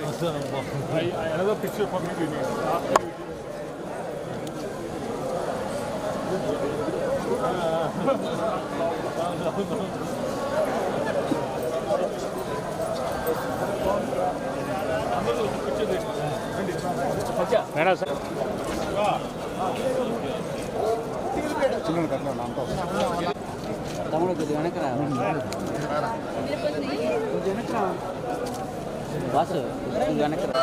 Another picture for me we need. Madam sir తమ్ముడు కొద్దిగా వెనకరా వెనకరా boss కొద్దిగా వెనకరా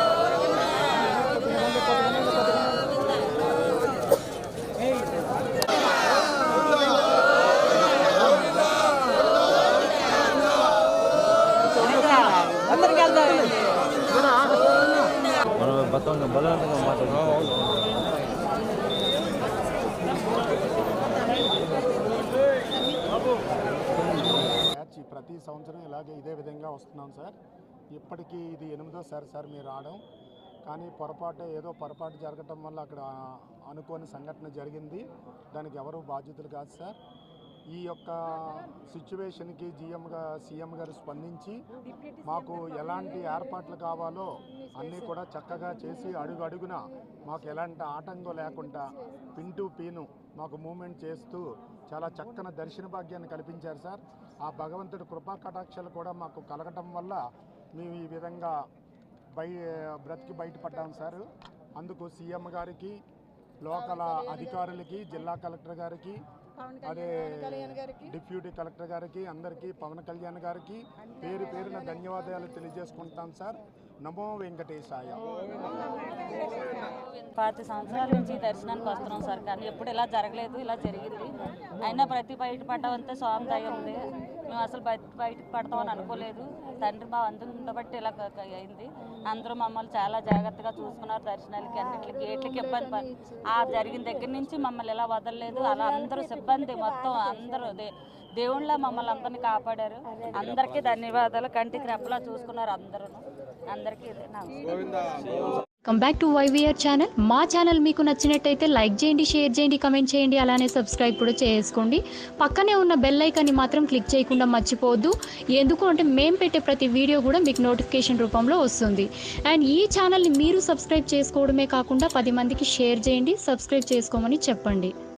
అందరికి వెళ్తాం బలవంతంగా మాట్లాడుతున్నాం. ప్రతి సంవత్సరం ఇలాగే ఇదే విధంగా వస్తున్నాం సార్. ఇప్పటికీ ఇది 8వ సార్ మీరు రావడం. కానీ ఏదో పొరపాటు జరగటం వల్ల అక్కడ అనుకోని సంఘటన జరిగింది. దానికి ఎవరు బాధ్యతలు కాదు సార్. ఈ యొక్క సిచ్యువేషన్కి సీఎం గారు స్పందించి మాకు ఎలాంటి ఏర్పాట్లు కావాలో అన్నీ కూడా చక్కగా చేసి అడుగున మాకు ఎలాంటి ఆటంకం లేకుండా పిన్ టు పిన్ మాకు మూమెంట్ చేస్తూ చాలా చక్కని దర్శన భాగ్యాన్ని కల్పించారు సార్. ఆ భగవంతుడి కృపా కటాక్షాలు కూడా మాకు కలగటం వల్ల మేము ఈ విధంగా బ్రతికి బయటపడ్డాం సార్. అందుకు సీఎం గారికి, లోకల్ అధికారులకి, జిల్లా కలెక్టర్ గారికి, అదే డిప్యూటీ కలెక్టర్ గారికి, అందరికీ, పవన్ కళ్యాణ్ గారికి పేరున ధన్యవాదాలు తెలియజేసుకుంటాం సార్. నమో వెంకటేశాయ. 10 సంవత్సరాల నుంచి దర్శనానికి వస్తున్నాం సార్. కానీ ఎప్పుడు ఇలా జరగలేదు, ఇలా జరిగింది. అయినా బయటపడ్డామంతే స్వామి దయ ఉంది. మేము అసలు బయటకు పడతామని అనుకోలేదు. తండ్రి మా అందరూ ఉండబట్టి ఇలా అయింది. అందరూ మమ్మల్ని చాలా జాగ్రత్తగా చూసుకున్నారు. దర్శనాలకి అన్నింటికి గేట్లకి ఇబ్బంది జరిగిన దగ్గర నుంచి మమ్మల్ని ఇలా వదలలేదు. అలా అందరూ సిబ్బంది మొత్తం అందరూ దేవుళ్ళ మమ్మల్ని అందరినీ కాపాడారు. అందరికీ ధన్యవాదాలు. కంటికి రెప్పలా చూసుకున్నారు అందరికీ. Come back to YVR channel. మా ఛానల్ మీకు నచ్చినట్టయితే లైక్ చేయండి, షేర్ చేయండి, కమెంట్ చేయండి, అలానే సబ్స్క్రైబ్ కూడా చేసుకోండి. పక్కనే ఉన్న బెల్ ఐకాన్ని మాత్రం క్లిక్ చేయకుండా మర్చిపోవద్దు. ఎందుకు అంటే మేము పెట్టే ప్రతి వీడియో కూడా మీకు నోటిఫికేషన్ రూపంలో వస్తుంది. అండ్ ఈ ఛానల్ని మీరు సబ్స్క్రైబ్ చేసుకోవడమే కాకుండా 10 మందికి షేర్ చేయండి, సబ్స్క్రైబ్ చేసుకోమని చెప్పండి.